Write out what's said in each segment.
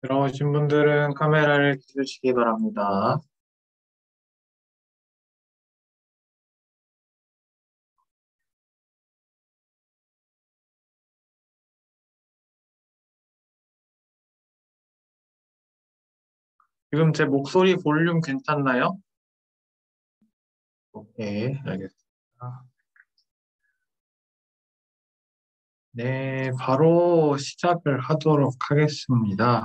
들어오신 분들은 카메라를 켜주시기 바랍니다. 지금 제 목소리 볼륨 괜찮나요? 오케이, 알겠습니다. 네, 바로 시작을 하도록 하겠습니다.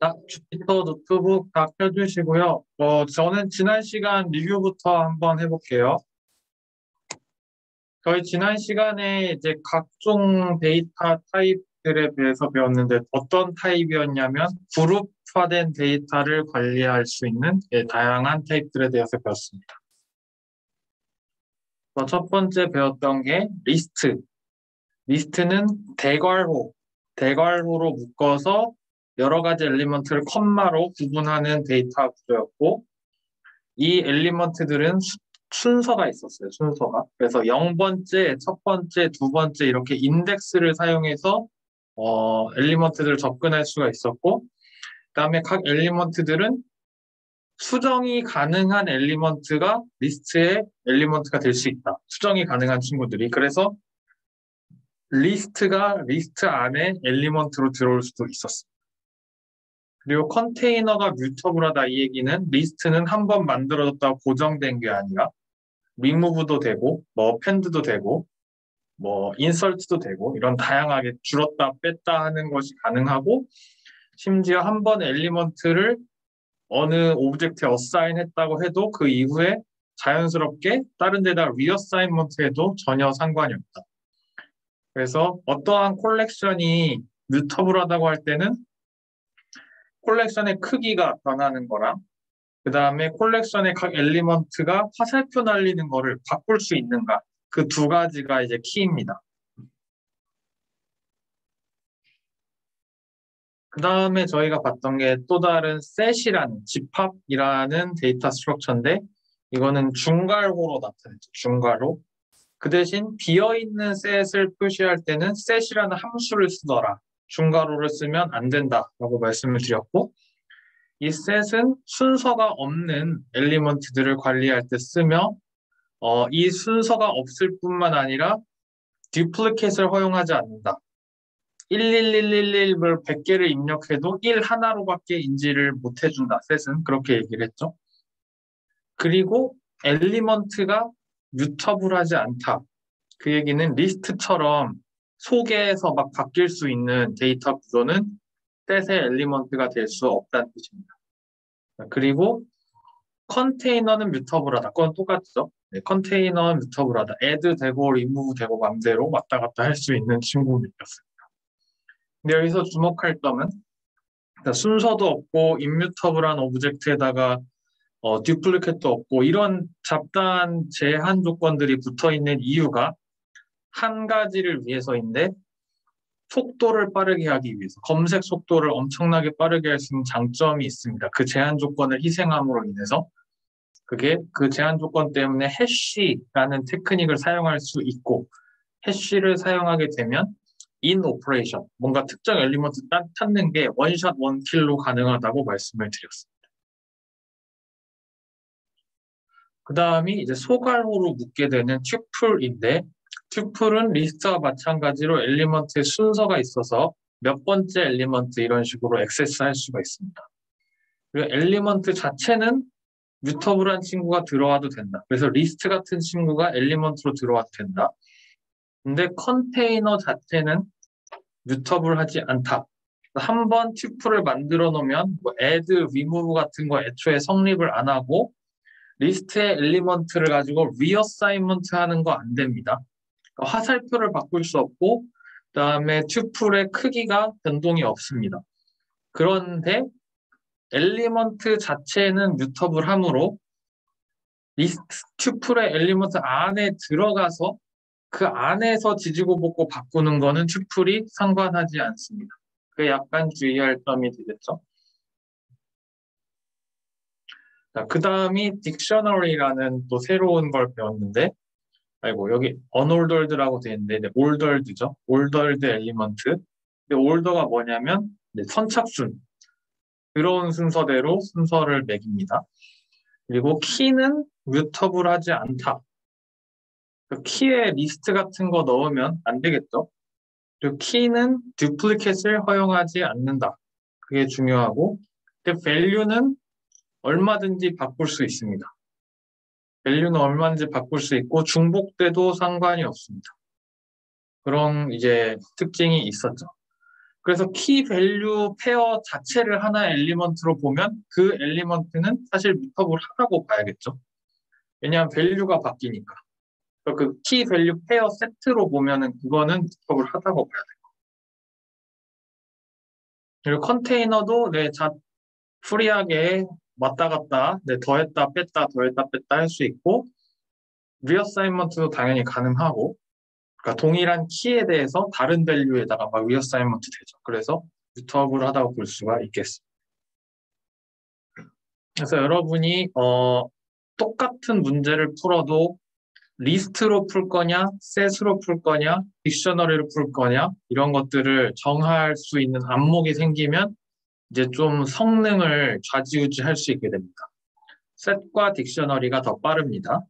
자, 주피터 노트북 다 켜주시고요. 저는 지난 시간 리뷰부터 한번 해볼게요. 저희 지난 시간에 이제 각종 데이터 타입들에 대해서 배웠는데 어떤 타입이었냐면 그룹화된 데이터를 관리할 수 있는 다양한 타입들에 대해서 배웠습니다. 첫 번째 배웠던 게 리스트. 리스트는 대괄호로 묶어서 여러 가지 엘리먼트를 컴마로 구분하는 데이터 구조였고, 이 엘리먼트들은 순서가 있었어요, 순서가. 그래서 0번째, 첫 번째, 두 번째 이렇게 인덱스를 사용해서 엘리먼트들을 접근할 수가 있었고, 그다음에 각 엘리먼트들은 수정이 가능한 엘리먼트가 리스트의 엘리먼트가 될 수 있다. 수정이 가능한 친구들이. 그래서 리스트가 리스트 안에 엘리먼트로 들어올 수도 있었습니다. 그리고 컨테이너가 뮤터블하다 이 얘기는 리스트는 한번 만들어졌다고 고정된 게 아니라 리무브도 되고 뭐 펜드도 되고 뭐 인설트도 되고 이런 다양하게 줄었다 뺐다 하는 것이 가능하고 심지어 한 번 엘리먼트를 어느 오브젝트에 어사인 했다고 해도 그 이후에 자연스럽게 다른 데다 리어사인먼트 해도 전혀 상관이 없다. 그래서 어떠한 콜렉션이 뮤터블하다고 할 때는 콜렉션의 크기가 변하는 거랑 그 다음에 콜렉션의 각 엘리먼트가 화살표 날리는 거를 바꿀 수 있는가 그 두 가지가 이제 키입니다. 그 다음에 저희가 봤던 게 또 다른 셋이라는 집합이라는 데이터 스트럭처인데 이거는 중괄호로 나타내죠. 중괄호. 그 대신 비어있는 셋을 표시할 때는 셋이라는 함수를 쓰더라. 중괄호를 쓰면 안 된다라고 말씀을 드렸고 이 셋은 순서가 없는 엘리먼트들을 관리할 때 쓰며 이 순서가 없을 뿐만 아니라 듀플리케이트를 허용하지 않는다. 11111을 100개를 입력해도 1 하나로밖에 인지를 못 해준다. 셋은 그렇게 얘기를 했죠. 그리고 엘리먼트가 뮤터블하지 않다. 그 얘기는 리스트처럼 소개해서 막 바뀔 수 있는 데이터 구조는 셋의 엘리먼트가 될 수 없다는 뜻입니다. 그리고 컨테이너는 뮤터블하다. 그건 똑같죠. 네, 컨테이너는 뮤터블하다. add 되고 remove 되고 맘대로 왔다 갔다 할 수 있는 친구들이었습니다. 근데 여기서 주목할 점은 순서도 없고 임뮤터블한 오브젝트에다가 듀플리케이트도 없고 이런 잡다한 제한 조건들이 붙어 있는 이유가 한 가지를 위해서인데 속도를 빠르게 하기 위해서 검색 속도를 엄청나게 빠르게 할 수 있는 장점이 있습니다. 그 제한 조건을 희생함으로 인해서 그게 그 제한 조건 때문에 해쉬라는 테크닉을 사용할 수 있고 해쉬를 사용하게 되면 in operation, 뭔가 특정 엘리먼트 찾는 게 원샷 원킬로 가능하다고 말씀을 드렸습니다. 그 다음이 이제 소괄호로 묶게 되는 튜플인데 튜플은 리스트와 마찬가지로 엘리먼트의 순서가 있어서 몇 번째 엘리먼트 이런 식으로 액세스할 수가 있습니다. 그리고 엘리먼트 자체는 뮤터블한 친구가 들어와도 된다. 그래서 리스트 같은 친구가 엘리먼트로 들어와도 된다. 근데 컨테이너 자체는 뮤터블하지 않다. 한 번 튜플을 만들어 놓으면 뭐 add, remove 같은 거 애초에 성립을 안 하고 리스트의 엘리먼트를 가지고 리어사이먼트 하는 거 안 됩니다. 그러니까 화살표를 바꿀 수 없고, 그다음에 튜플의 크기가 변동이 없습니다. 그런데 엘리먼트 자체는 뮤터블 하므로 리스트 튜플의 엘리먼트 안에 들어가서 그 안에서 지지고 볶고 바꾸는 거는 튜플이 상관하지 않습니다. 그게 약간 주의할 점이 되겠죠. 그 다음이 딕셔너리라는 또 새로운 걸 배웠는데, 아이고, 여기 언올더드라고 되어 있는데, 네, 올더드죠. 올더드 엘리먼트. 근데 올더가 뭐냐면, 네, 선착순. 들어온 순서대로 순서를 매깁니다. 그리고 키는 뮤터블하지 않다. 그 키에 리스트 같은 거 넣으면 안 되겠죠. 그리고 키는 듀플리켓을 허용하지 않는다. 그게 중요하고, 근데 value는 얼마든지 바꿀 수 있습니다. value는 얼마든지 바꿀 수 있고 중복돼도 상관이 없습니다. 그런 이제 특징이 있었죠. 그래서 키 밸류 페어 자체를 하나의 엘리먼트로 보면 그 엘리먼트는 사실 뮤터블하다고 봐야겠죠. 왜냐하면 밸류가 바뀌니까. 그 키 밸류 페어 세트로 보면은 그거는 뮤터블하다고 봐야 돼요. 그리고 컨테이너도 프리하게 왔다 갔다, 더했다 뺐다 더했다 뺐다 할 수 있고, 리어사이먼트도 당연히 가능하고, 그러니까 동일한 키에 대해서 다른 밸류에다가 막 리어사이먼트 되죠. 그래서 뮤터블하다고 볼 수가 있겠습니다. 그래서 여러분이 똑같은 문제를 풀어도 리스트로 풀 거냐, 셋으로 풀 거냐, 딕셔너리로 풀 거냐 이런 것들을 정할 수 있는 안목이 생기면 이제 좀 성능을 좌지우지할 수 있게 됩니다. 셋과 딕셔너리가 더 빠릅니다.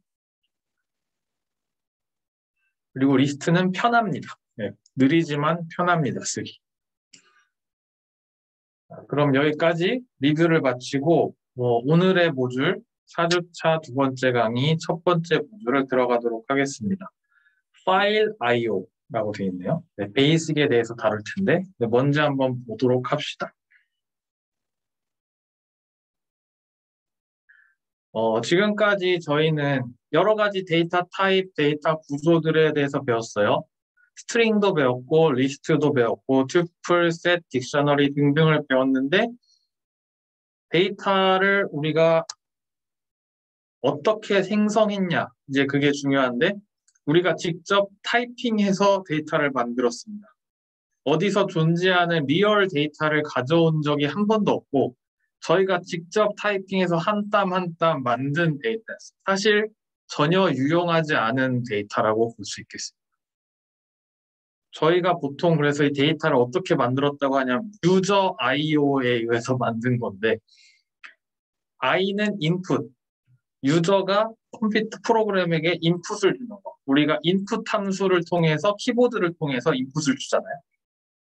그리고 리스트는 편합니다. 네, 느리지만 편합니다. 쓰기. 그럼 여기까지 리뷰를 마치고 오늘의 모듈 4주차 두 번째 강의 첫 번째 모듈을 들어가도록 하겠습니다. 파일 IO라고 되어 있네요. 네, 베이직에 대해서 다룰 텐데 먼저 한번 보도록 합시다. 지금까지 저희는 여러 가지 데이터 타입, 데이터 구조들에 대해서 배웠어요. 스트링도 배웠고, 리스트도 배웠고, 튜플, 셋, 딕셔너리 등등을 배웠는데 데이터를 우리가 어떻게 생성했냐, 이제 그게 중요한데 우리가 직접 타이핑해서 데이터를 만들었습니다. 어디서 존재하는 리얼 데이터를 가져온 적이 한 번도 없고 저희가 직접 타이핑해서 한 땀 한 땀 만든 데이터였어요. 사실 전혀 유용하지 않은 데이터라고 볼 수 있겠습니다. 저희가 보통 그래서 이 데이터를 어떻게 만들었다고 하냐면 유저 IO에 의해서 만든 건데 I는 인풋, 유저가 컴퓨터 프로그램에게 인풋을 주는 거. 우리가 인풋 함수를 통해서 키보드를 통해서 인풋을 주잖아요.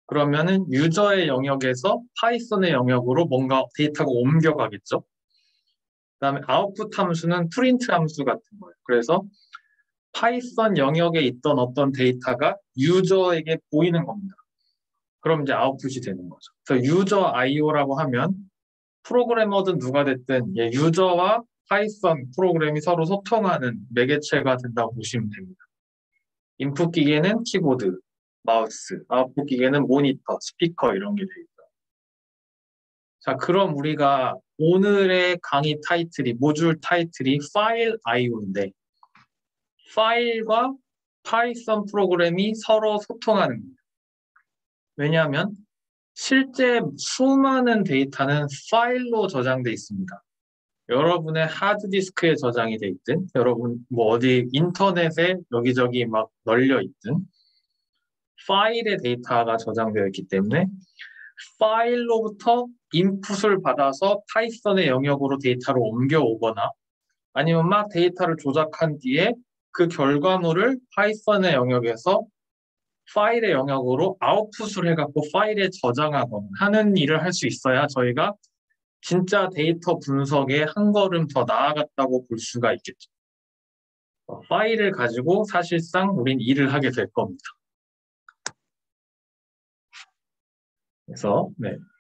그러면은 유저의 영역에서 파이썬의 영역으로 뭔가 데이터가 옮겨가겠죠. 그다음에 아웃풋 함수는 프린트 함수 같은 거예요. 그래서 파이썬 영역에 있던 어떤 데이터가 유저에게 보이는 겁니다. 그럼 이제 아웃풋이 되는 거죠. 그래서 유저 IO라고 하면 프로그래머든 누가 됐든 유저와 파이썬 프로그램이 서로 소통하는 매개체가 된다고 보시면 됩니다. 인풋 기계는 키보드, 마우스, 아웃풋 기계는 모니터, 스피커 이런 게 되어 있죠. 자, 그럼 우리가 오늘의 강의 타이틀이, 모듈 타이틀이 파일 IO인데 파일과 파이썬 프로그램이 서로 소통하는 겁니다. 왜냐하면 실제 수많은 데이터는 파일로 저장돼 있습니다. 여러분의 하드디스크에 저장이 돼 있든 여러분 어디 인터넷에 여기저기 막 널려 있든 파일의 데이터가 저장되어 있기 때문에 파일로부터 인풋을 받아서 파이썬의 영역으로 데이터를 옮겨오거나 아니면 막 데이터를 조작한 뒤에 그 결과물을 파이썬의 영역에서 파일의 영역으로 아웃풋을 해갖고 파일에 저장하거나 하는 일을 할 수 있어야 저희가 진짜 데이터 분석에 한 걸음 더 나아갔다고 볼 수가 있겠죠. 파일을 가지고 사실상 우린 일을 하게 될 겁니다. 그래서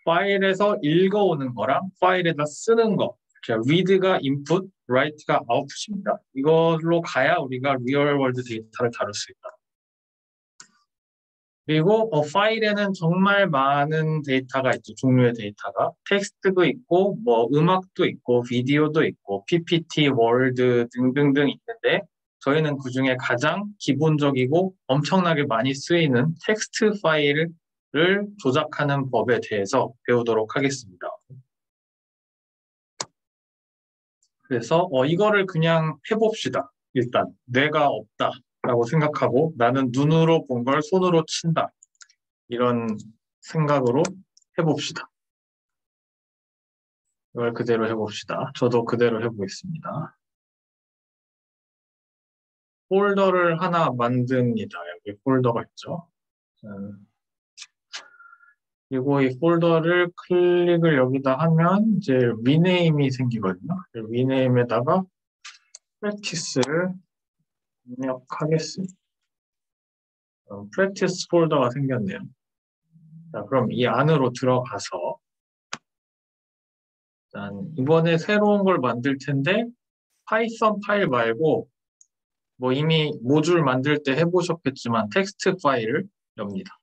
파일에서 읽어오는 거랑 파일에다 쓰는 거, read가 인풋, write가 output입니다. 이걸로 가야 우리가 real world 데이터를 다룰 수 있다. 그리고 파일에는 정말 많은 데이터가 있죠. 종류의 데이터가. 텍스트도 있고, 뭐 음악도 있고, 비디오도 있고, PPT, 워드 등등등 있는데 저희는 그중에 가장 기본적이고 엄청나게 많이 쓰이는 텍스트 파일을 조작하는 법에 대해서 배우도록 하겠습니다. 그래서 이거를 그냥 해봅시다. 일단 뇌가 없다라고 생각하고 나는 눈으로 본 걸 손으로 친다. 이런 생각으로 해봅시다. 이걸 그대로 해봅시다. 저도 그대로 해보겠습니다. 폴더를 하나 만듭니다. 여기 폴더가 있죠. 그리고 이 폴더를 클릭을 여기다 하면 이제 리네임이 생기거든요. 리네임에다가 프랙티스를 입력하겠습니다. 프랙티스 폴더가 생겼네요. 자, 그럼 이 안으로 들어가서 일단 이번에 새로운 걸 만들 텐데 파이썬 파일 말고 뭐 이미 모듈 만들 때 해보셨겠지만 텍스트 파일을 엽니다.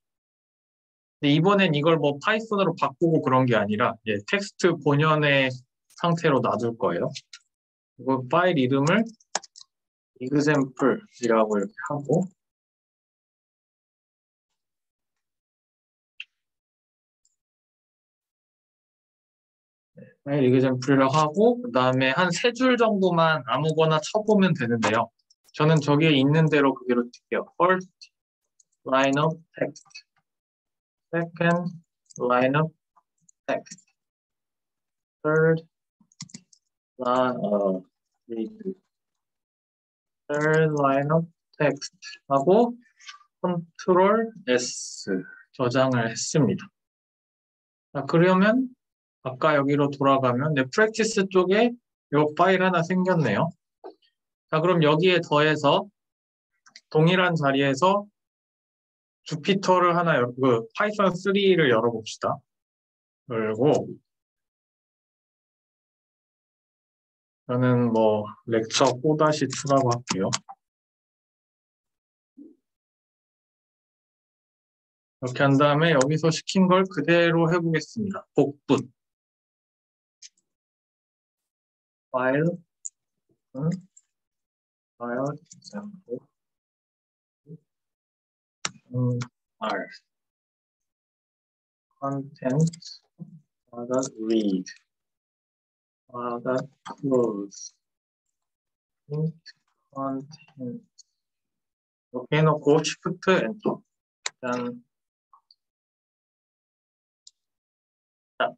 근데 이번엔 이걸 뭐 파이썬으로 바꾸고 그런 게 아니라 텍스트 본연의 상태로 놔둘 거예요. 그리고 파일 이름을 example이라고 이렇게 하고 파일 example이라고 하고 그 다음에 한 3줄 정도만 아무거나 쳐보면 되는데요. 저는 저기에 있는 대로 그대로 칠게요. First line of text, second line of text, third line of text 하고 Ctrl S 저장을 했습니다. 자, 그러면 아까 여기로 돌아가면 프랙티스 쪽에 이 파일 하나 생겼네요. 자, 그럼 여기에 더해서 동일한 자리에서 주피터를 하나 파이썬 3를 열어봅시다. 열고 저는 뭐 렉처 4-2라고 할게요. 이렇게 한 다음에 여기서 시킨 걸 그대로 해보겠습니다. 복붙 파일 파일 example R content read close int content 이렇게 해놓고 Shift 엔터. 일단 자,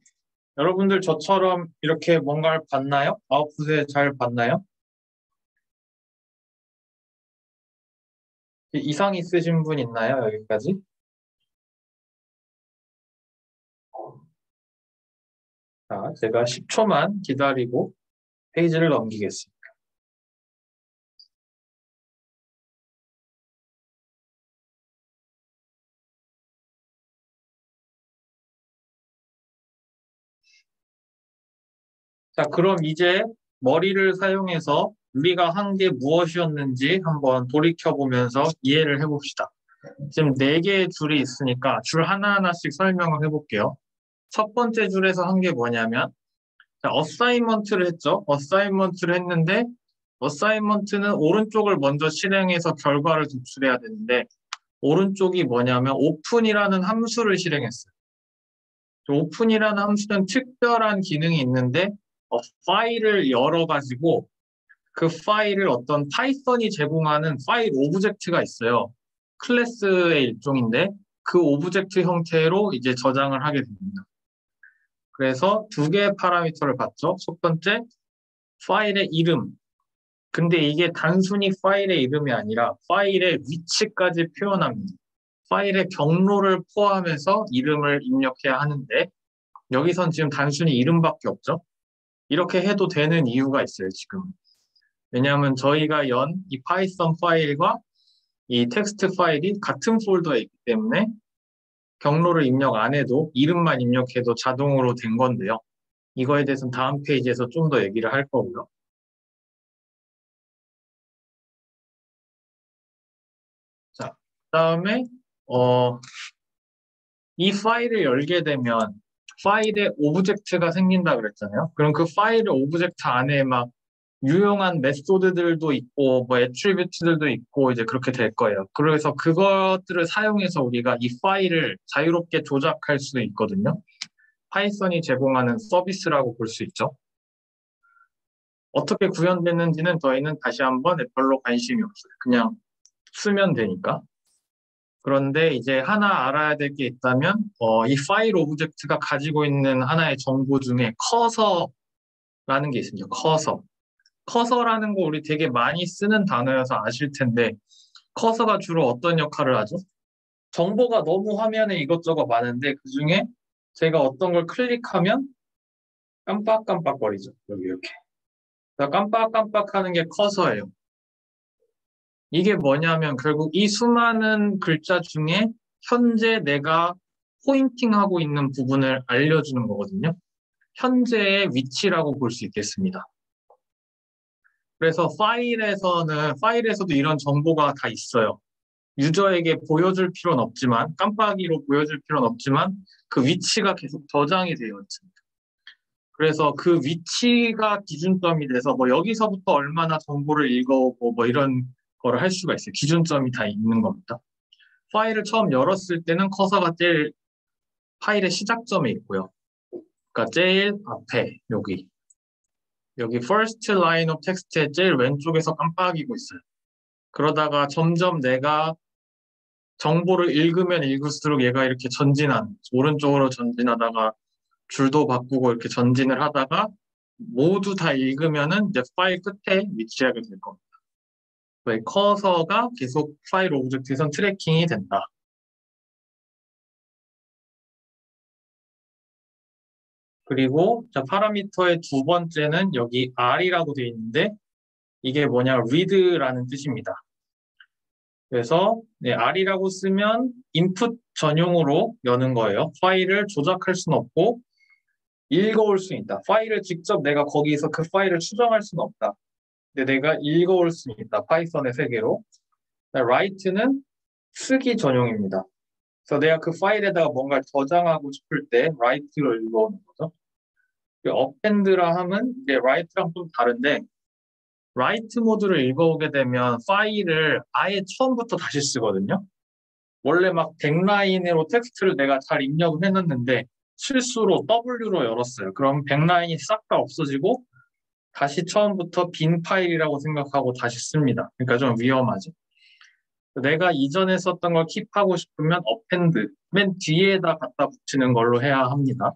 여러분들 저처럼 이렇게 뭔가를 봤나요? 아웃풋에 잘 봤나요? 이상 있으신 분 있나요? 여기까지? 자, 제가 10초만 기다리고 페이지를 넘기겠습니다. 자, 그럼 이제 머리를 사용해서 우리가 한 게 무엇이었는지 한번 돌이켜보면서 이해를 해봅시다. 지금 4개의 줄이 있으니까 줄 하나하나씩 설명을 해볼게요. 첫 번째 줄에서 한 게 뭐냐면 자, 어사이먼트를 했죠. 어사이먼트를 했는데 어사이먼트는 오른쪽을 먼저 실행해서 결과를 도출해야 되는데 오른쪽이 뭐냐면 오픈이라는 함수를 실행했어요. 오픈이라는 함수는 특별한 기능이 있는데 파일을 열어가지고 그 파일을 어떤 파이썬이 제공하는 파일 오브젝트가 있어요. 클래스의 일종인데 그 오브젝트 형태로 이제 저장을 하게 됩니다. 그래서 2개의 파라미터를 봤죠. 첫 번째, 파일의 이름. 근데 이게 단순히 파일의 이름이 아니라 파일의 위치까지 표현합니다. 파일의 경로를 포함해서 이름을 입력해야 하는데 여기선 지금 단순히 이름밖에 없죠. 이렇게 해도 되는 이유가 있어요, 지금. 왜냐하면 저희가 연 이 파이썬 파일과 이 텍스트 파일이 같은 폴더에 있기 때문에 경로를 입력 안 해도 이름만 입력해도 자동으로 된 건데요. 이거에 대해서는 다음 페이지에서 좀 더 얘기를 할 거고요. 자, 그다음에 이 파일을 열게 되면 파일에 오브젝트가 생긴다 그랬잖아요. 그럼 그 파일의 오브젝트 안에 막 유용한 메소드들도 있고 뭐 애트리뷰트들도 있고 이제 그렇게 될 거예요. 그래서 그것들을 사용해서 우리가 이 파일을 자유롭게 조작할 수도 있거든요. 파이썬이 제공하는 서비스라고 볼 수 있죠. 어떻게 구현됐는지는 저희는 다시 한번 별로 관심이 없어요. 그냥 쓰면 되니까. 그런데 이제 하나 알아야 될 게 있다면 이 파일 오브젝트가 가지고 있는 하나의 정보 중에 커서라는 게 있습니다. 커서. 커서라는 거 우리 되게 많이 쓰는 단어여서 아실 텐데 커서가 주로 어떤 역할을 하죠? 정보가 너무 화면에 이것저것 많은데 그중에 제가 어떤 걸 클릭하면 깜빡깜빡거리죠. 여기 이렇게. 깜빡깜빡하는 게 커서예요. 이게 뭐냐면 결국 이 수많은 글자 중에 현재 내가 포인팅하고 있는 부분을 알려주는 거거든요. 현재의 위치라고 볼 수 있겠습니다. 그래서 파일에서도 이런 정보가 다 있어요. 유저에게 보여줄 필요는 없지만, 깜빡이로 보여줄 필요는 없지만, 그 위치가 계속 저장이 되어 있습니다. 그래서 그 위치가 기준점이 돼서, 뭐 여기서부터 얼마나 정보를 읽어오고, 뭐 이런 거를 할 수가 있어요. 기준점이 다 있는 겁니다. 파일을 처음 열었을 때는 커서가 제일 파일의 시작점에 있고요. 그러니까 제일 앞에, 여기 first line of text의 제일 왼쪽에서 깜빡이고 있어요. 그러다가 점점 내가 정보를 읽으면 읽을수록 얘가 이렇게 오른쪽으로 전진하다가 줄도 바꾸고 이렇게 전진을 하다가 모두 다 읽으면은 이제 파일 끝에 위치하게 될 겁니다. 커서가 계속 파일 오브젝트에선 트래킹이 된다. 그리고 자, 파라미터의 두 번째는 여기 R이라고 되어 있는데 이게 뭐냐, read라는 뜻입니다. 그래서 R이라고 쓰면 인풋 전용으로 여는 거예요. 파일을 조작할 수는 없고 읽어올 수 있다. 파일을 직접 내가 거기서 그 파일을 추정할 수는 없다. 근데 내가 읽어올 수 있다. 파이썬의 세계로. write는 쓰기 전용입니다. 그래서 내가 그 파일에다가 뭔가를 저장하고 싶을 때 write로 읽어오는 거죠. append라 하면 이제 write랑 좀 다른데 write 모드를 읽어오게 되면 파일을 아예 처음부터 다시 쓰거든요. 원래 막 100라인으로 텍스트를 내가 잘 입력을 해놨는데 실수로 W로 열었어요. 그럼 100라인이 싹 다 없어지고 다시 처음부터 빈 파일이라고 생각하고 다시 씁니다. 그러니까 좀 위험하죠. 내가 이전에 썼던 걸 킵하고 싶으면 append, 맨 뒤에다 갖다 붙이는 걸로 해야 합니다.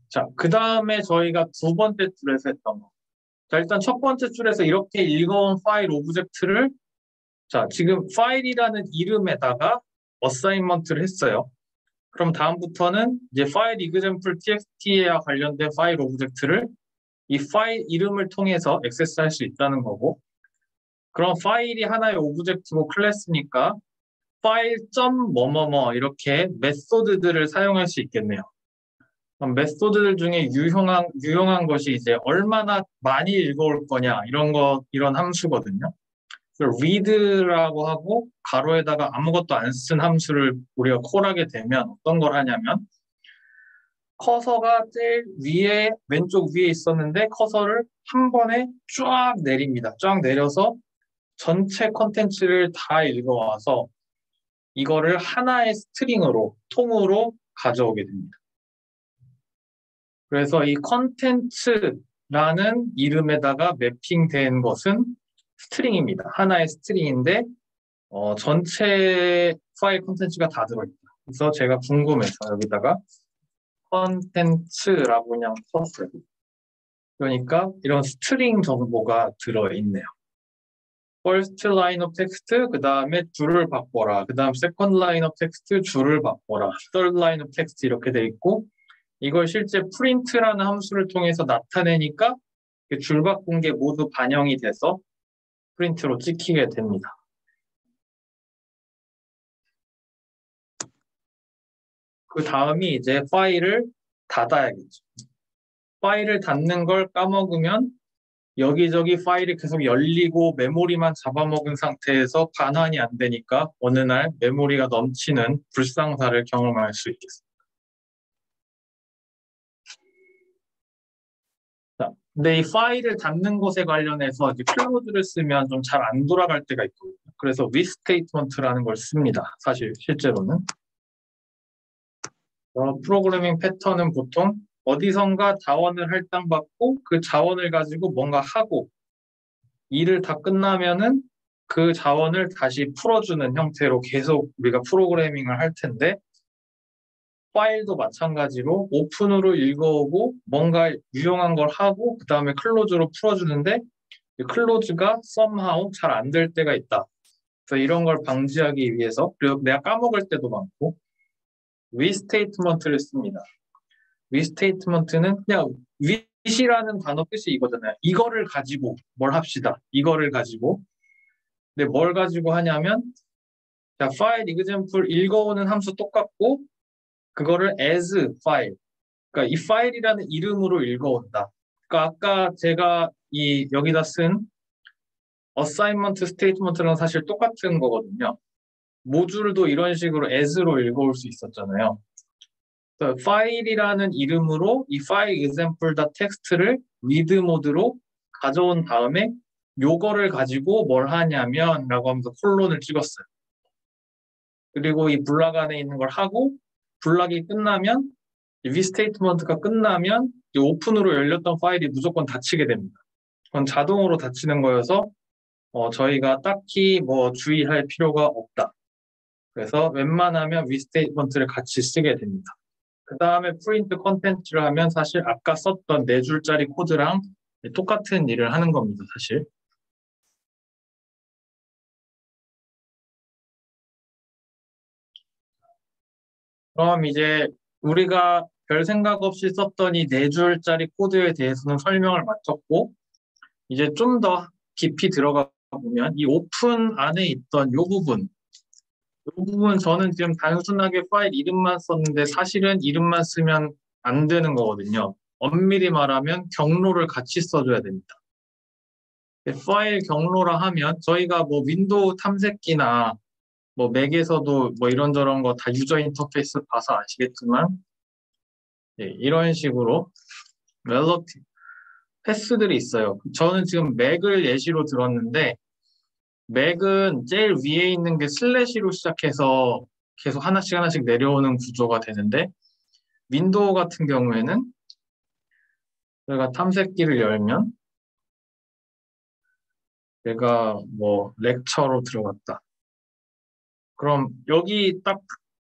자, 그 다음에 저희가 두 번째 줄에서 했던 거. 자, 일단 첫 번째 줄에서 이렇게 읽어온 파일 오브젝트를 자, 지금 파일이라는 이름에다가 어사인먼트를 했어요. 그럼 다음부터는 이제 파일 example txt와 관련된 파일 오브젝트를 이 파일 이름을 통해서 액세스할 수 있다는 거고, 그럼 파일이 하나의 오브젝트고 클래스니까 파일 점 뭐뭐뭐 이렇게 메소드들을 사용할 수 있겠네요. 그럼 메소드들 중에 유용한 것이 이제 얼마나 많이 읽어올 거냐 이런 함수거든요. read라고 하고 가로에다가 아무것도 안 쓴 함수를 우리가 콜하게 되면 어떤 걸 하냐면 커서가 제일 왼쪽 위에 있었는데 커서를 한 번에 쫙 내립니다. 쫙 내려서 전체 컨텐츠를 다 읽어와서 이거를 하나의 통으로 가져오게 됩니다. 그래서 이 컨텐츠라는 이름에다가 매핑된 것은 스트링입니다. 하나의 스트링인데 전체 파일 컨텐츠가 다 들어있다. 그래서 제가 궁금해서 여기다가 컨텐츠라고 그냥 썼어요. 그러니까 이런 스트링 정보가 들어있네요. first line of text, 그 다음에 줄을 바꿔라. 그 다음 second line of text, 줄을 바꿔라. third line of text 이렇게 돼 있고 이걸 실제 print라는 함수를 통해서 나타내니까 줄 바꾼 게 모두 반영이 돼서 프린트로 찍히게 됩니다. 그 다음이 이제 파일을 닫아야겠죠. 파일을 닫는 걸 까먹으면 여기저기 파일이 계속 열리고 메모리만 잡아먹은 상태에서 반환이 안 되니까 어느 날 메모리가 넘치는 불상사를 경험할 수 있겠습니다. 자, 근데 이 파일을 닫는 것에 관련해서 이제 클로즈를 쓰면 좀 잘 안 돌아갈 때가 있거든요. 그래서 with statement라는 걸 씁니다. 사실 실제로는. 프로그래밍 패턴은 보통 어디선가 자원을 할당받고 그 자원을 가지고 뭔가 하고 일을 다 끝나면은 그 자원을 다시 풀어주는 형태로 계속 우리가 프로그래밍을 할 텐데 파일도 마찬가지로 오픈으로 읽어오고 뭔가 유용한 걸 하고 그 다음에 클로즈로 풀어주는데 클로즈가 somehow 잘 안 될 때가 있다. 그래서 이런 걸 방지하기 위해서 그리고 내가 까먹을 때도 많고 with statement를 씁니다. with statement는 그냥 with이라는 단어 뜻이 이거잖아요. 이거를 가지고 뭘 합시다. 이거를 가지고. 근데 뭘 가지고 하냐면 자, 파일 example 읽어오는 함수 똑같고 그거를 as 파일. 그러니까 이 파일이라는 이름으로 읽어온다. 그러니까 아까 제가 여기다 쓴 assignment statement랑 사실 똑같은 거거든요. 모듈도 이런 식으로 as로 읽어올 수 있었잖아요. 파일이라는 이름으로 이 파일 example.txt를 read 모드로 가져온 다음에 요거를 가지고 뭘 하냐면 라고 하면서 콜론을 찍었어요. 그리고 이 블락 안에 있는 걸 하고 블락이 끝나면 vStatement가 끝나면 오픈으로 열렸던 파일이 무조건 닫히게 됩니다. 그건 자동으로 닫히는 거여서 저희가 딱히 뭐 주의할 필요가 없다. 그래서 웬만하면 vStatement를 같이 쓰게 됩니다. 그 다음에 프린트 컨텐츠를 하면 사실 아까 썼던 4줄짜리 코드랑 똑같은 일을 하는 겁니다, 사실. 그럼 이제 우리가 별 생각 없이 썼던 이 4줄짜리 코드에 대해서는 설명을 마쳤고, 이제 좀 더 깊이 들어가 보면 이 오픈 안에 있던 이 부분 저는 지금 단순하게 파일 이름만 썼는데 사실은 이름만 쓰면 안 되는 거거든요. 엄밀히 말하면 경로를 같이 써줘야 됩니다. 파일 경로라 하면 저희가 뭐 윈도우 탐색기나 뭐 맥에서도 뭐 이런저런 거 다 유저 인터페이스 봐서 아시겠지만 이런 식으로 relevant 패스들이 있어요. 저는 지금 맥을 예시로 들었는데 맥은 제일 위에 있는 게 슬래시로 시작해서 계속 하나씩 하나씩 내려오는 구조가 되는데 윈도우 같은 경우에는 저희가 탐색기를 열면 내가 뭐 렉처로 들어갔다. 그럼 여기 딱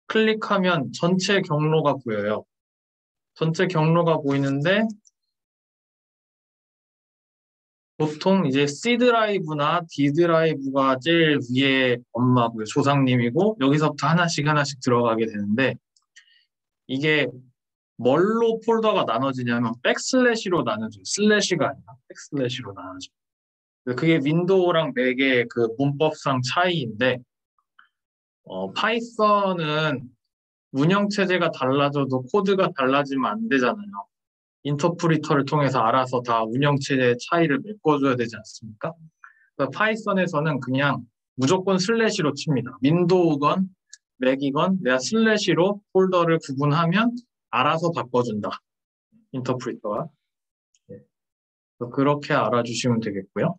클릭하면 전체 경로가 보여요. 전체 경로가 보이는데 보통 이제 C 드라이브나 D 드라이브가 제일 위에 엄마고요. 조상님이고 여기서부터 하나씩 하나씩 들어가게 되는데 이게 뭘로 폴더가 나눠지냐면 백슬래시로 나눠져요. 슬래시가 아니라 백슬래시로 나눠져요. 그게 윈도우랑 맥의 그 문법상 차이인데 파이썬은 운영체제가 달라져도 코드가 달라지면 안 되잖아요. 인터프리터를 통해서 알아서 다 운영체제의 차이를 메꿔줘야 되지 않습니까? 그래서 파이썬에서는 그냥 무조건 슬래시로 칩니다. 윈도우건 맥이건 내가 슬래시로 폴더를 구분하면 알아서 바꿔준다. 인터프리터가. 네. 그렇게 알아주시면 되겠고요.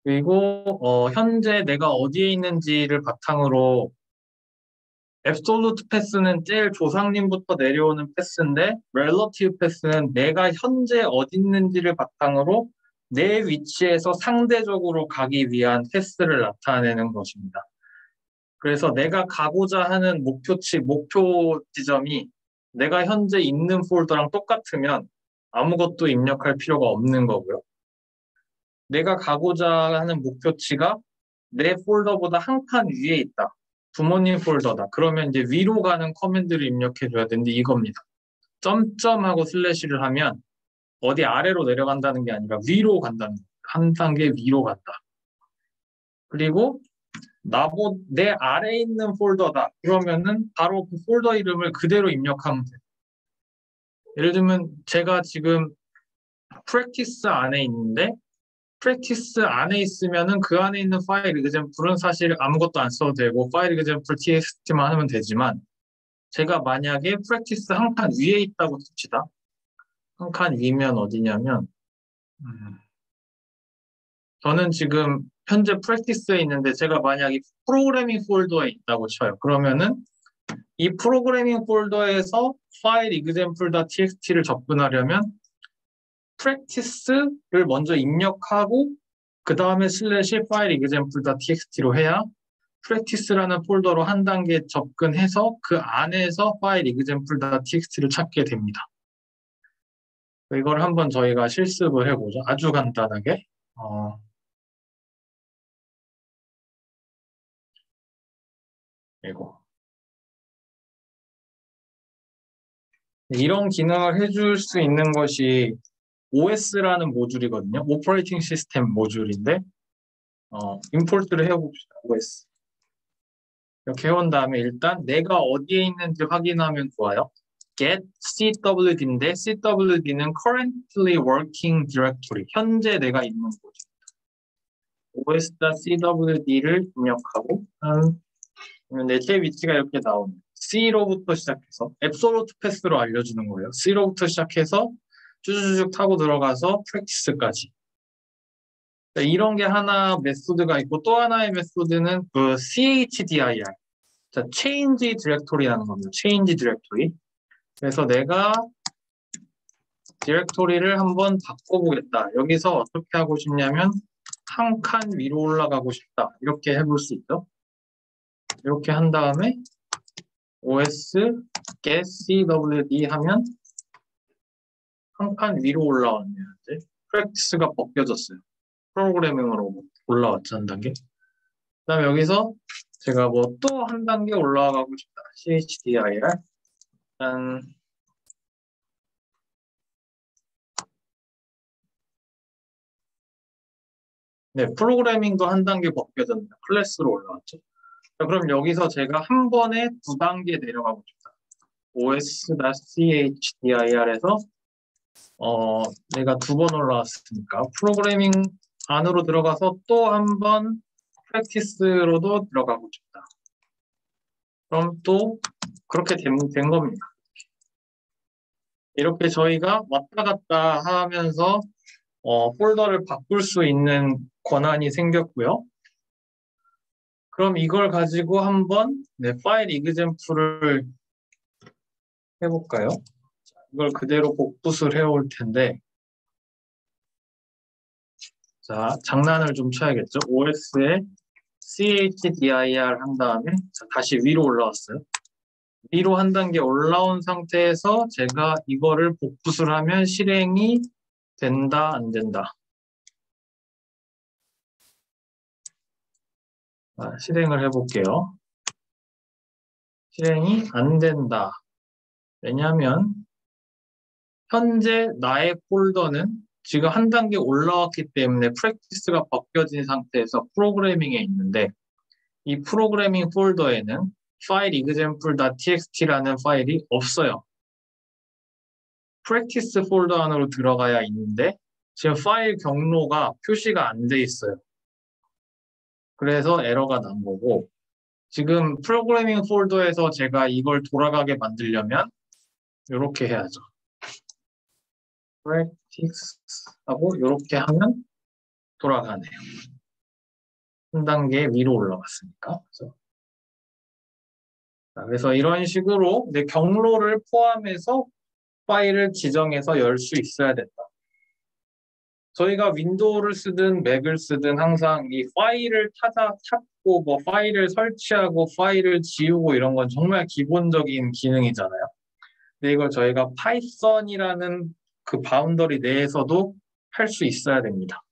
그리고 현재 내가 어디에 있는지를 바탕으로 앱솔루트 패스는 제일 조상님부터 내려오는 패스인데 렐러티브 패스는 내가 현재 어디 있는지를 바탕으로 내 위치에서 상대적으로 가기 위한 패스를 나타내는 것입니다. 그래서 내가 가고자 하는 목표 지점이 내가 현재 있는 폴더랑 똑같으면 아무것도 입력할 필요가 없는 거고요. 내가 가고자 하는 목표치가 내 폴더보다 한 칸 위에 있다. 부모님 폴더다. 그러면 이제 위로 가는 커맨드를 입력해줘야 되는데 이겁니다. 점점하고 슬래시를 하면 어디 아래로 내려간다는 게 아니라 위로 간다는 거예요. 한 단계 위로 간다. 그리고 내 아래에 있는 폴더다. 그러면은 바로 그 폴더 이름을 그대로 입력하면 돼요. 예를 들면 제가 지금 practice 안에 있는데 practice 안에 있으면은 그 안에 있는 파일 example은 사실 아무것도 안 써도 되고 파일 example txt만 하면 되지만 제가 만약에 practice 한 칸 위에 있다고 칩시다. 한 칸 위면 어디냐면 저는 지금 현재 practice에 있는데 제가 만약에 프로그래밍 폴더에 있다고 쳐요. 그러면은 이 프로그래밍 폴더에서 파일 example.txt를 접근하려면 practice를 먼저 입력하고 그 다음에 슬래시 파일 example.txt로 해야 practice라는 폴더로 한 단계 접근해서 그 안에서 파일 example.txt를 찾게 됩니다. 이걸 한번 저희가 실습을 해보죠. 아주 간단하게. 이거. 이런 기능을 해줄 수 있는 것이 OS라는 모듈이거든요. 오퍼레이팅 시스템 모듈인데 임포트를 해봅시다. OS. 이렇게 해온 다음에 일단 내가 어디에 있는지 확인하면 좋아요. get CWD인데 CWD는 currently working directory. 현재 내가 있는 곳입니다. os.cwd를 입력하고 제 위치가 이렇게 나옵니다. C로부터 시작해서 앱솔루트 패스로 알려주는 거예요. C로부터 시작해서 쭈쭈쭈 타고 들어가서 practice까지. 이런 게 하나 메소드가 있고 또 하나의 메소드는 그 CHDIR. 자, change directory라는 겁니다. change directory. 그래서 내가 디렉토리를 한번 바꿔보겠다. 여기서 어떻게 하고 싶냐면 한 칸 위로 올라가고 싶다. 이렇게 해볼 수 있죠. 이렇게 한 다음에 os get cwd 하면 한 칸 위로 올라왔네요. 이제 practice가 벗겨졌어요. 프로그래밍으로 올라왔죠. 한 단계. 그 다음에 여기서 제가 뭐 또 한 단계 올라가고 싶다. CHDIR. 일단 네, 프로그래밍도 한 단계 벗겨졌네요. 클래스로 올라왔죠. 자, 그럼 여기서 제가 한 번에 두 단계 내려가고 싶다. os.chdir에서 내가 두 번 올라왔으니까 프로그래밍 안으로 들어가서 또 한 번 프랙티스로도 들어가고 싶다. 그럼 또 그렇게 된 겁니다. 이렇게 저희가 왔다 갔다 하면서 폴더를 바꿀 수 있는 권한이 생겼고요. 그럼 이걸 가지고 한번 파일 example을 해볼까요? 이걸 그대로 복붙을 해올 텐데 자, 장난을 좀 쳐야겠죠. OS에 CHDIR 한 다음에 자, 다시 위로 올라왔어요. 위로 한 단계 올라온 상태에서 제가 이거를 복붙을 하면 실행이 된다, 안 된다. 자, 실행을 해볼게요. 실행이 안 된다. 왜냐하면 현재 나의 폴더는 지금 한 단계 올라왔기 때문에 프랙티스가 벗겨진 상태에서 프로그래밍에 있는데 이 프로그래밍 폴더에는 파일 example.txt라는 파일이 없어요. 프랙티스 폴더 안으로 들어가야 있는데 지금 파일 경로가 표시가 안 돼 있어요. 그래서 에러가 난 거고 지금 프로그래밍 폴더에서 제가 이걸 돌아가게 만들려면 이렇게 해야죠. practice 하고 이렇게 하면 돌아가네요. 한 단계 위로 올라갔으니까. 그래서 이런 식으로 내 경로를 포함해서 파일을 지정해서 열 수 있어야 된다. 저희가 윈도우를 쓰든 맥을 쓰든 항상 이 파일을 찾고 뭐 파일을 설치하고 파일을 지우고 이런 건 정말 기본적인 기능이잖아요. 근데 이걸 저희가 파이썬이라는 그 바운더리 내에서도 할 수 있어야 됩니다.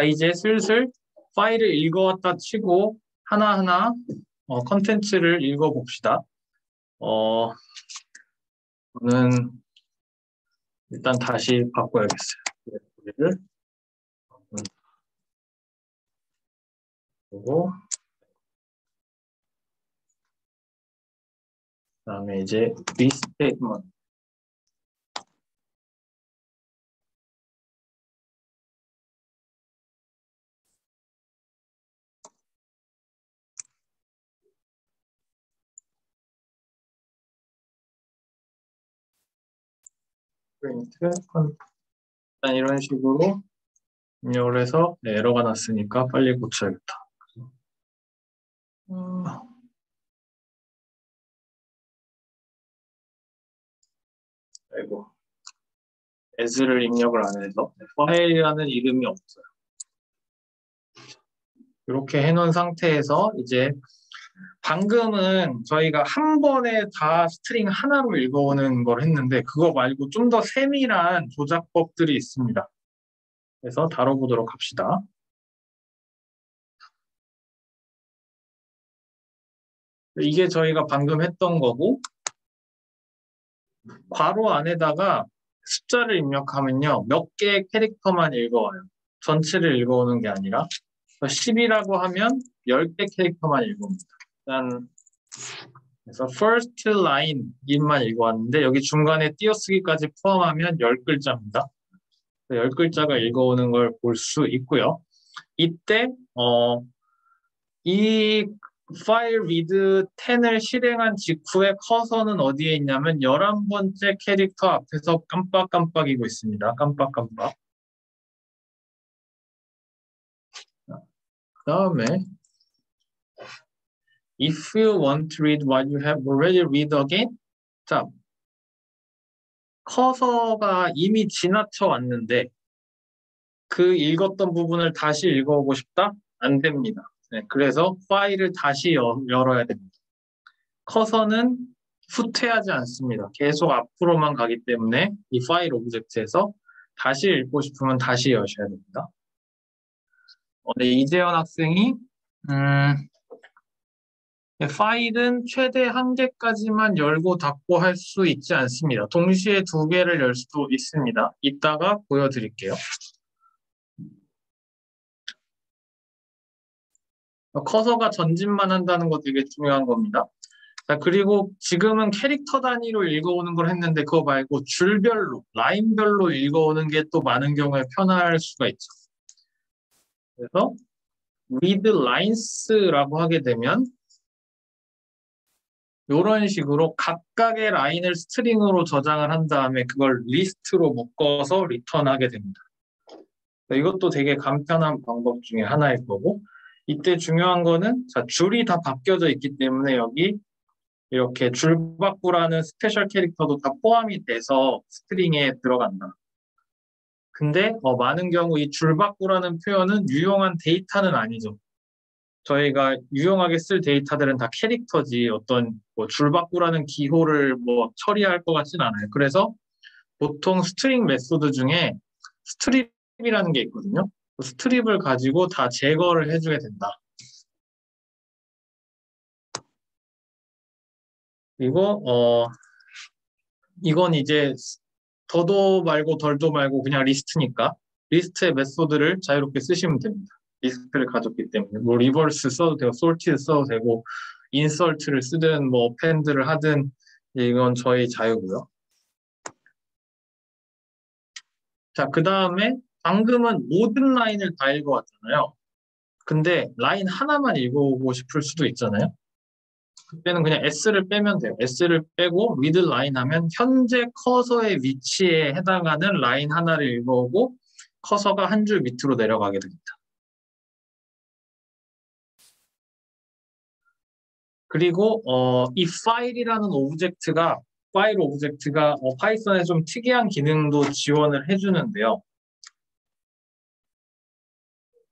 이제 슬슬 파일을 읽어왔다 치고 하나하나 컨텐츠를 읽어봅시다. 저는 일단 다시 바꿔야겠어요. 디렉토리를 보고 그다음에 이제 리스테이트먼트 프린트 일단 이런 식으로 입력을 해서 에러가 났으니까 빨리 고쳐야겠다. 아이고 as를 입력을 안 해서 파일이라는 이름이 없어요. 이렇게 해놓은 상태에서 이제 방금은 저희가 한 번에 다 스트링 하나로 읽어오는 걸 했는데 그거 말고 좀 더 세밀한 조작법들이 있습니다. 그래서 다뤄보도록 합시다. 이게 저희가 방금 했던 거고 괄호 안에다가 숫자를 입력하면요. 몇 개의 캐릭터만 읽어와요. 전체를 읽어오는 게 아니라 10이라고 하면 10개 캐릭터만 읽어옵니다. 일단 그래서 first line 인만 읽어왔는데 여기 중간에 띄어쓰기까지 포함하면 10글자입니다. 10글자가 읽어오는 걸 볼 수 있고요. 이때 이 파일 read 10을 실행한 직후에 커서는 어디에 있냐면 11번째 캐릭터 앞에서 깜빡깜빡이고 있습니다. 깜빡깜빡. 그 다음에 if you want to read what you have already read again 자, 커서가 이미 지나쳐 왔는데 그 읽었던 부분을 다시 읽어보고 싶다? 안 됩니다. 네, 그래서 파일을 다시 열어야 됩니다. 커서는 후퇴하지 않습니다. 계속 앞으로만 가기 때문에 이 파일 오브젝트에서 다시 읽고 싶으면 다시 여셔야 됩니다. 네, 이재현 학생이 파일은 최대 1개까지만 열고 닫고 할 수 있지 않습니다. 동시에 2개를 열 수도 있습니다. 이따가 보여드릴게요. 커서가 전진만 한다는 거 되게 중요한 겁니다. 자, 그리고 지금은 캐릭터 단위로 읽어오는 걸 했는데 그거 말고 줄별로, 라인별로 읽어오는 게 또 많은 경우에 편할 수가 있죠. 그래서 read lines라고 하게 되면 이런 식으로 각각의 라인을 스트링으로 저장을 한 다음에 그걸 리스트로 묶어서 리턴하게 됩니다. 이것도 되게 간편한 방법 중에 하나일 거고 이때 중요한 거는 자, 줄이 다 바뀌어져 있기 때문에 여기 이렇게 줄바꾸라는 스페셜 캐릭터도 다 포함이 돼서 스트링에 들어간다. 근데 많은 경우 이 줄바꾸라는 표현은 유용한 데이터는 아니죠. 저희가 유용하게 쓸 데이터들은 다 캐릭터지 어떤 뭐 줄바꾸라는 기호를 뭐 처리할 것 같진 않아요. 그래서 보통 스트링 메소드 중에 스트립이라는 게 있거든요. 그 스트립을 가지고 다 제거를 해주게 된다. 그리고 이건 이제 더도 말고 덜도 말고 그냥 리스트니까 리스트의 메소드를 자유롭게 쓰시면 됩니다. 리스트를 가졌기 때문에 뭐 리버스 써도 되고 솔티드 써도 되고 인설트를 쓰든 뭐 펜드를 하든 이건 저희 자유고요. 자, 그 다음에 방금은 모든 라인을 다 읽어왔잖아요. 근데 라인 하나만 읽어오고 싶을 수도 있잖아요. 그때는 그냥 S를 빼면 돼요. S를 빼고 read line 하면 현재 커서의 위치에 해당하는 라인 하나를 읽어오고 커서가 한 줄 밑으로 내려가게 됩니다. 그리고 이 파일이라는 오브젝트가 파일 오브젝트가 파이썬에 좀 특이한 기능도 지원을 해주는데요.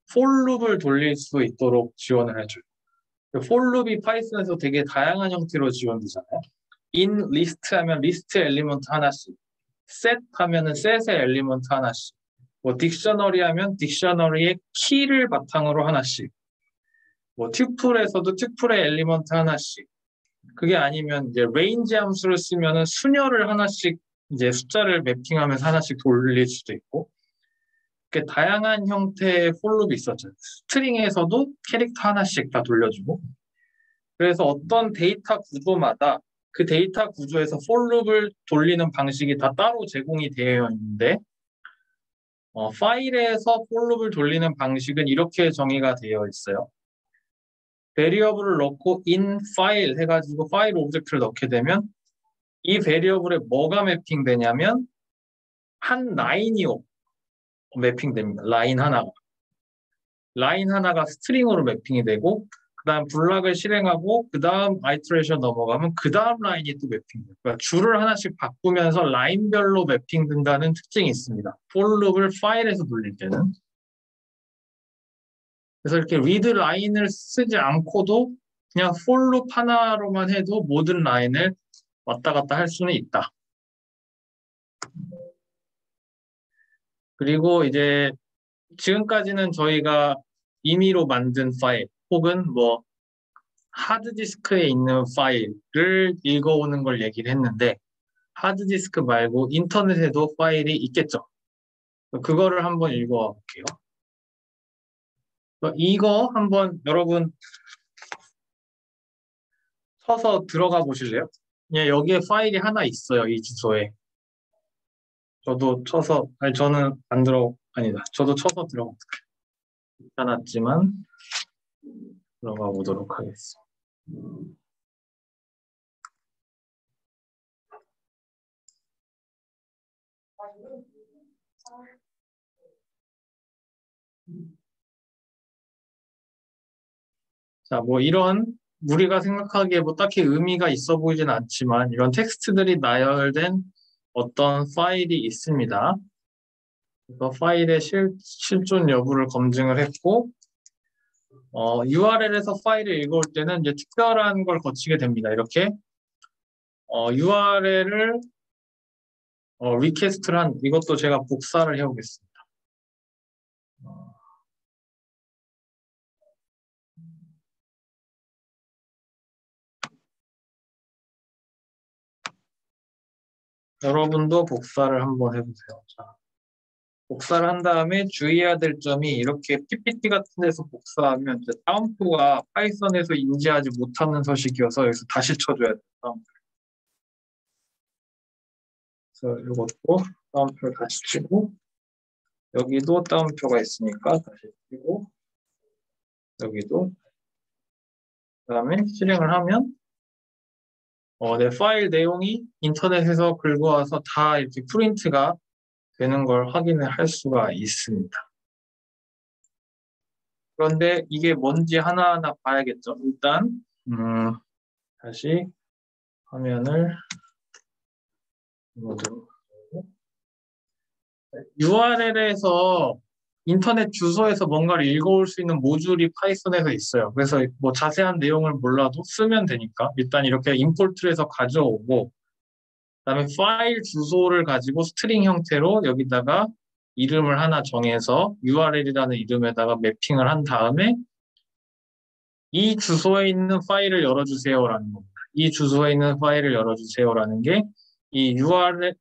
for 룹을 돌릴 수 있도록 지원을 해줘요. for 룹이 파이썬에서 되게 다양한 형태로 지원되잖아요. in list 하면 리스트 엘리먼트 하나씩, set 하면은 set의 엘리먼트 하나씩, 뭐 딕셔너리 하면 딕셔너리의 키를 바탕으로 하나씩, 뭐 튜플에서도 튜플의 엘리먼트 하나씩. 그게 아니면 이제 range 함수를 쓰면은 수녀를 하나씩 이제 숫자를 매핑하면서 하나씩 돌릴 수도 있고, 이렇게 다양한 형태의 for loop이 있었죠. 스트링에서도 캐릭터 하나씩 다 돌려주고, 그래서 어떤 데이터 구조마다 그 데이터 구조에서 for loop을 돌리는 방식이 다 따로 제공이 되어 있는데, 파일에서 for loop을 돌리는 방식은 이렇게 정의가 되어 있어요. 베리어블을 넣고 in 파일 해가지고 파일 오브젝트를 넣게 되면 이 베리어블에 뭐가 매핑되냐면 한 라인이 매핑됩니다. 라인 하나가 스트링으로 매핑이 되고 그 다음 블락을 실행하고 그 다음 아이터레이션 넘어가면 그 다음 라인이 또 매핑돼요. 그러니까 줄을 하나씩 바꾸면서 라인별로 매핑된다는 특징이 있습니다. for loop을 파일에서 돌릴 때는. 그래서 이렇게 read 라인을 쓰지 않고도 그냥 for loop 하나로만 해도 모든 라인을 왔다 갔다 할 수는 있다. 그리고 이제 지금까지는 저희가 임의로 만든 파일 혹은 뭐 하드디스크에 있는 파일을 읽어오는 걸 얘기를 했는데 하드디스크 말고 인터넷에도 파일이 있겠죠. 그거를 한번 읽어 볼게요. 이거 한번 여러분 쳐서 들어가 보실래요? 그냥 여기에 파일이 하나 있어요. 이 주소에. 저도 쳐서, 아니 저는 안 아니다. 저도 쳐서 들어가 귀찮았지만 들어가 보도록 하겠습니다. 자, 뭐 이런 우리가 생각하기에 뭐 딱히 의미가 있어 보이진 않지만 이런 텍스트들이 나열된 어떤 파일이 있습니다. 그래서 파일의 실존 여부를 검증을 했고 URL에서 파일을 읽어올 때는 이제 특별한 걸 거치게 됩니다. 이렇게 URL을 리퀘스트를 한 이것도 제가 복사를 해오겠습니다. 여러분도 복사를 한번 해보세요. 자, 복사를 한 다음에 주의해야 될 점이 이렇게 PPT 같은 데서 복사하면 이제 다운표가 파이썬에서 인지하지 못하는 서식이어서 여기서 다시 쳐줘야 돼요. 다운표. 그래서 이것도 다운표를 다시 치고 여기도 다운표가 있으니까 다시 치고 여기도 그다음에 실행을 하면 내 파일 내용이 인터넷에서 긁어와서 다 이렇게 프린트가 되는 걸 확인을 할 수가 있습니다. 그런데 이게 뭔지 하나하나 봐야겠죠. 일단 다시 화면을 URL에서 인터넷 주소에서 뭔가를 읽어올 수 있는 모듈이 파이썬에서 있어요. 그래서 뭐 자세한 내용을 몰라도 쓰면 되니까 일단 이렇게 임포트를 해서 가져오고 그다음에 파일 주소를 가지고 스트링 형태로 여기다가 이름을 하나 정해서 URL이라는 이름에다가 매핑을 한 다음에 이 주소에 있는 파일을 열어주세요라는 겁니다. 이 주소에 있는 파일을 열어주세요라는 게 이 URL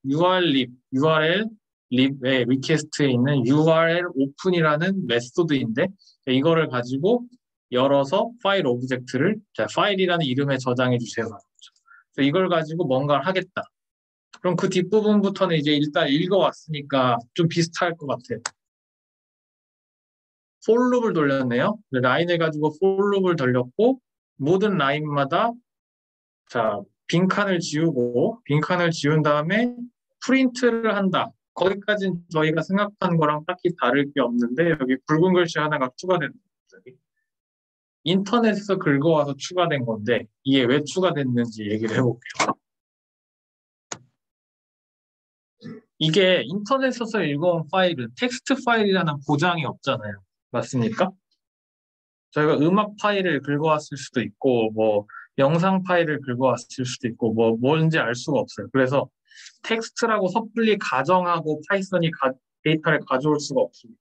립의 리퀘스트에 있는 URL 오픈이라는 메소드인데 이거를 가지고 열어서 파일 오브젝트를 파일이라는 이름에 저장해 주세요라는 거죠. 그래서 이걸 가지고 뭔가를 하겠다. 그럼 그 뒷부분부터는 이제 일단 읽어왔으니까 좀 비슷할 것 같아요. for loop을 돌렸네요. 라인을 가지고 for loop을 돌렸고 모든 라인마다 자 빈칸을 지운 다음에 프린트를 한다. 거기까지는 저희가 생각한 거랑 딱히 다를 게 없는데 여기 굵은 글씨 하나가 추가된 거예요. 인터넷에서 긁어와서 추가된 건데 이게 왜 추가됐는지 얘기를 해볼게요. 이게 인터넷에서 읽어온 파일은 텍스트 파일이라는 보장이 없잖아요. 맞습니까? 저희가 음악 파일을 긁어왔을 수도 있고 뭐 영상 파일을 긁어왔을 수도 있고 뭐 뭔지 알 수가 없어요. 그래서 텍스트라고 섣불리 가정하고 파이썬이 데이터를 가져올 수가 없습니다.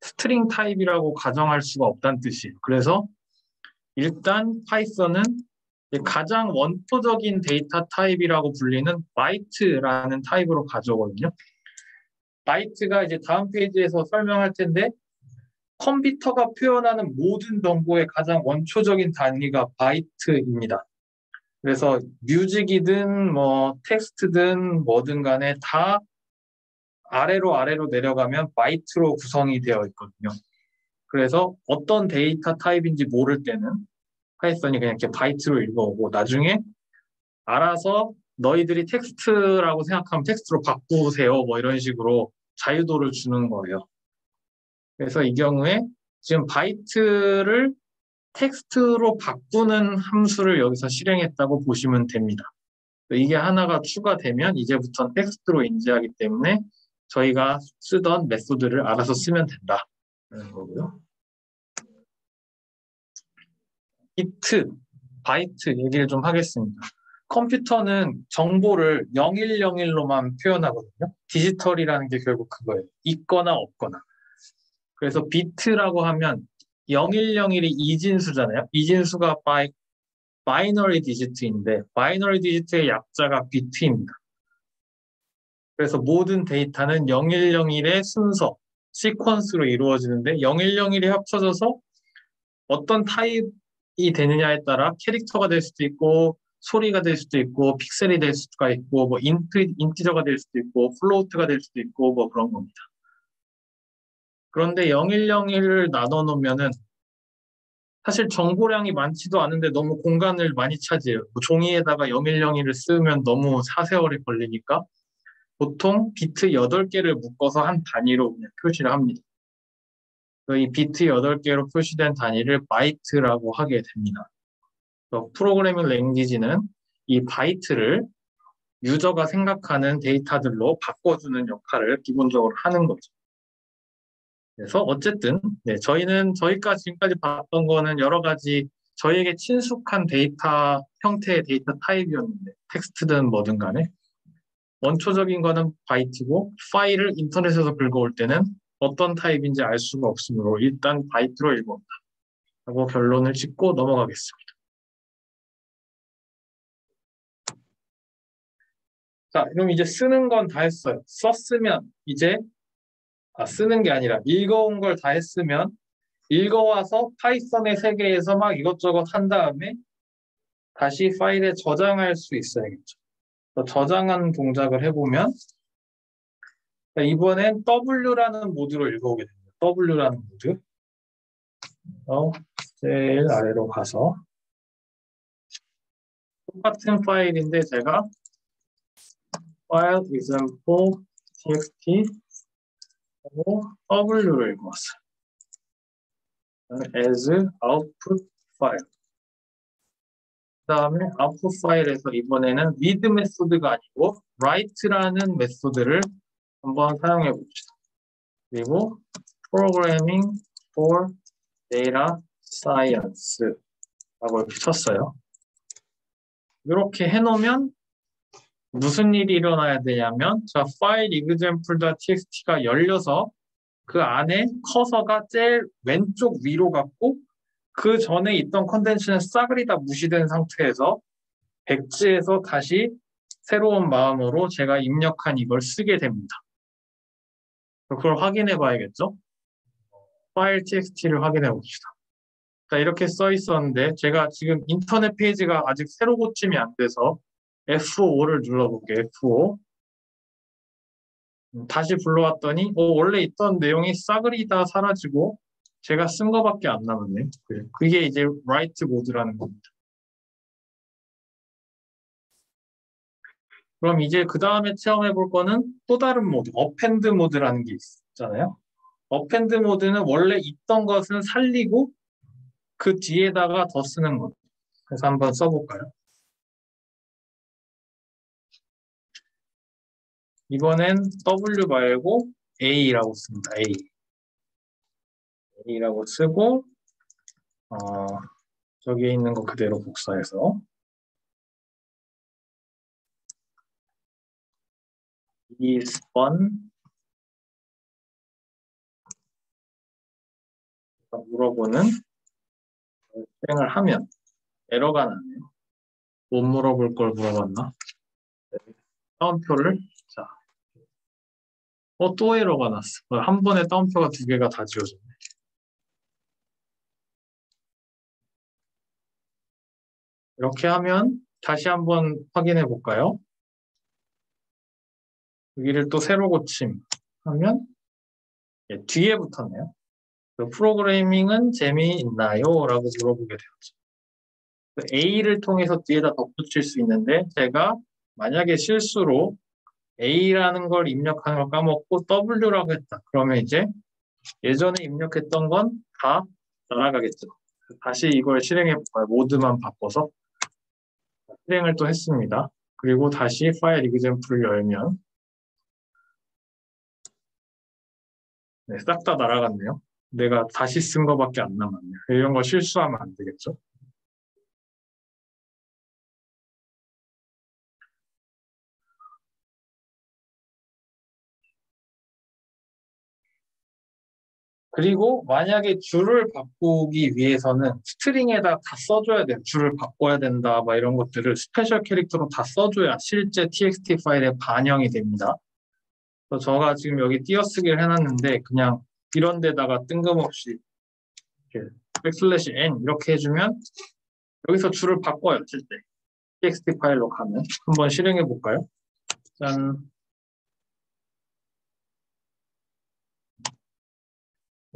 스트링 타입이라고 가정할 수가 없다는 뜻이에요. 그래서 일단 파이썬은 가장 원초적인 데이터 타입이라고 불리는 바이트라는 타입으로 가져오거든요. 바이트가 이제 다음 페이지에서 설명할 텐데 컴퓨터가 표현하는 모든 정보의 가장 원초적인 단위가 바이트입니다. 그래서 뮤직이든 뭐 텍스트든 뭐든 간에 다 아래로 내려가면 바이트로 구성이 되어 있거든요. 그래서 어떤 데이터 타입인지 모를 때는 파이썬이 그냥 이렇게 바이트로 읽어오고 나중에 알아서 너희들이 텍스트라고 생각하면 텍스트로 바꾸세요. 뭐 이런 식으로 자유도를 주는 거예요. 그래서 이 경우에 지금 바이트를 텍스트로 바꾸는 함수를 여기서 실행했다고 보시면 됩니다. 이게 하나가 추가되면 이제부터는 텍스트로 인지하기 때문에 저희가 쓰던 메소드를 알아서 쓰면 된다. 라는 거고요. 비트, 바이트 얘기를 좀 하겠습니다. 컴퓨터는 정보를 0101로만 표현하거든요. 디지털이라는 게 결국 그거예요. 있거나 없거나. 그래서 비트라고 하면 0101이 이진수잖아요. 이진수가 바이너리 디지트인데 바이너리 디지트의 약자가 비트입니다. 그래서 모든 데이터는 0101의 순서, 시퀀스로 이루어지는데 0101이 합쳐져서 어떤 타입이 되느냐에 따라 캐릭터가 될 수도 있고 소리가 될 수도 있고 픽셀이 될 수가 있고 뭐 인티저가 될 수도 있고 플로우트가 될 수도 있고 뭐 그런 겁니다. 그런데 0101을 나눠 놓으면은 사실 정보량이 많지도 않은데 너무 공간을 많이 차지해요. 뭐 종이에다가 0101을 쓰면 너무 사세월이 걸리니까 보통 비트 8개를 묶어서 한 단위로 그냥 표시를 합니다. 이 비트 8개로 표시된 단위를 바이트라고 하게 됩니다. 프로그래밍 랭귀지는 이 바이트를 유저가 생각하는 데이터들로 바꿔주는 역할을 기본적으로 하는 거죠. 그래서 어쨌든 저희는 저희가 지금까지 봤던 거는 여러 가지 저희에게 친숙한 데이터 형태의 데이터 타입이었는데 텍스트든 뭐든 간에 원초적인 거는 바이트고 파일을 인터넷에서 긁어올 때는 어떤 타입인지 알 수가 없으므로 일단 바이트로 읽어온다 라고 결론을 짓고 넘어가겠습니다. 자, 그럼 이제 쓰는 건 다 했어요. 썼으면 이제 쓰는 게 아니라 읽어온 걸 다 했으면 읽어와서 파이썬의 세계에서 막 이것저것 한 다음에 다시 파일에 저장할 수 있어야겠죠. 저장한 동작을 해보면 이번엔 W라는 모드로 읽어오게 됩니다. W라는 모드. 제일 아래로 가서 똑같은 파일인데 제가 file example txt 하고 W를 읽어왔어요. as output file. 그 다음에 output 파일에서 이번에는 read 메소드가 아니고 write라는 메소드를 한번 사용해 봅시다. 그리고 programming for data science 라고 이렇게 쳤어요. 이렇게 해놓으면 무슨 일이 일어나야 되냐면 자 파일 example.txt가 열려서 그 안에 커서가 제일 왼쪽 위로 갔고 그 전에 있던 컨텐츠는 싸그리 다 무시된 상태에서 백지에서 다시 새로운 마음으로 제가 입력한 이걸 쓰게 됩니다. 그걸 확인해 봐야겠죠? 파일 txt를 확인해 봅시다. 자, 이렇게 써 있었는데 제가 지금 인터넷 페이지가 아직 새로 고침이 안 돼서 F5를 눌러볼게요. F5. 다시 불러왔더니 원래 있던 내용이 싸그리 다 사라지고 제가 쓴 거밖에 안 남았네요. 그게 이제 write 모드라는 겁니다. 그럼 이제 그 다음에 체험해 볼 거는 또 다른 모드, append 모드라는 게 있잖아요. append 모드는 원래 있던 것은 살리고 그 뒤에다가 더 쓰는 거죠. 그래서 한번 써볼까요? 이번엔 W 말고 A라고 씁니다. A라고 쓰고 저기에 있는 거 그대로 복사해서 2번 물어보는 실행을 하면 에러가 나네요. 못 물어볼 걸 물어봤나? 따옴표를, 자, 또 에러가 났어. 한 번에 따옴표가 두 개가 다 지워졌네. 이렇게 하면 다시 한번 확인해 볼까요? 여기를 또 새로 고침 하면 뒤에 붙었네요. 프로그래밍은 재미있나요? 라고 물어보게 되었죠. A를 통해서 뒤에다 덧붙일 수 있는데 제가 만약에 실수로 A라는 걸 입력하는 걸 까먹고 W라고 했다. 그러면 이제 예전에 입력했던 건 다 날아가겠죠. 다시 이걸 실행해 볼까요? 모드만 바꿔서 실행을 또 했습니다. 그리고 다시 파일 이그젬플을 열면 네, 싹 다 날아갔네요. 내가 다시 쓴 거밖에 안 남았네요. 이런 거 실수하면 안 되겠죠. 그리고 만약에 줄을 바꾸기 위해서는 스트링에다 다 써줘야 돼요. 줄을 바꿔야 된다, 막 이런 것들을 스페셜 캐릭터로 다 써줘야 실제 txt 파일에 반영이 됩니다. 그래서 제가 지금 여기 띄어쓰기를 해놨는데 그냥 이런 데다가 뜬금없이 이렇게 백슬래시 n 이렇게 해주면 여기서 줄을 바꿔요, 실제. txt 파일로 가면. 한번 실행해 볼까요? 짠.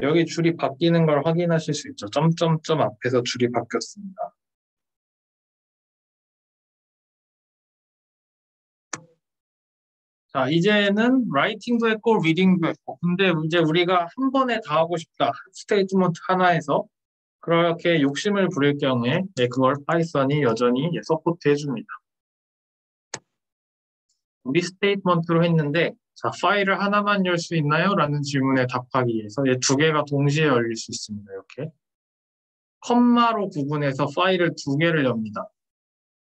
여기 줄이 바뀌는 걸 확인하실 수 있죠. 점점점 앞에서 줄이 바뀌었습니다. 자, 이제는 라이팅도 했고 리딩도 했고 근데 이제 우리가 한 번에 다 하고 싶다. 스테이트먼트 하나에서 그렇게 욕심을 부릴 경우에 그걸 파이썬이 여전히 서포트 해줍니다. 우리 스테이트먼트로 했는데 자, 파일을 하나만 열 수 있나요? 라는 질문에 답하기 위해서 두 개가 동시에 열릴 수 있습니다. 이렇게 컴마로 구분해서 파일을 두 개를 엽니다.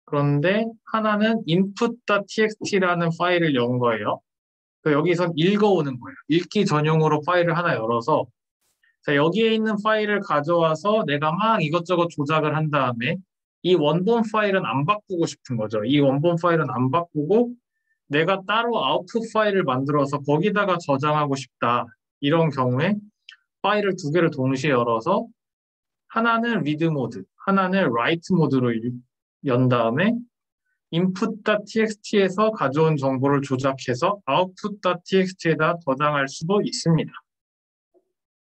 그런데 하나는 input.txt라는 파일을 연 거예요. 여기선 읽어오는 거예요. 읽기 전용으로 파일을 하나 열어서 자, 여기에 있는 파일을 가져와서 내가 막 이것저것 조작을 한 다음에 이 원본 파일은 안 바꾸고 싶은 거죠. 이 원본 파일은 안 바꾸고 내가 따로 아웃풋 파일을 만들어서 거기다가 저장하고 싶다. 이런 경우에 파일을 두 개를 동시에 열어서 하나는 리드 모드, 하나는 라이트 모드로 연 다음에 input.txt에서 가져온 정보를 조작해서 output.txt에다 저장할 수도 있습니다.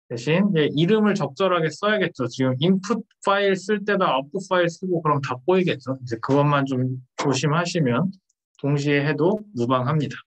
대신 이름을 적절하게 써야겠죠. 지금 input 파일 쓸 때다 output 파일 쓰고 그럼 다 꼬이겠죠. 이제 그것만 좀 조심하시면 동시에 해도 무방합니다.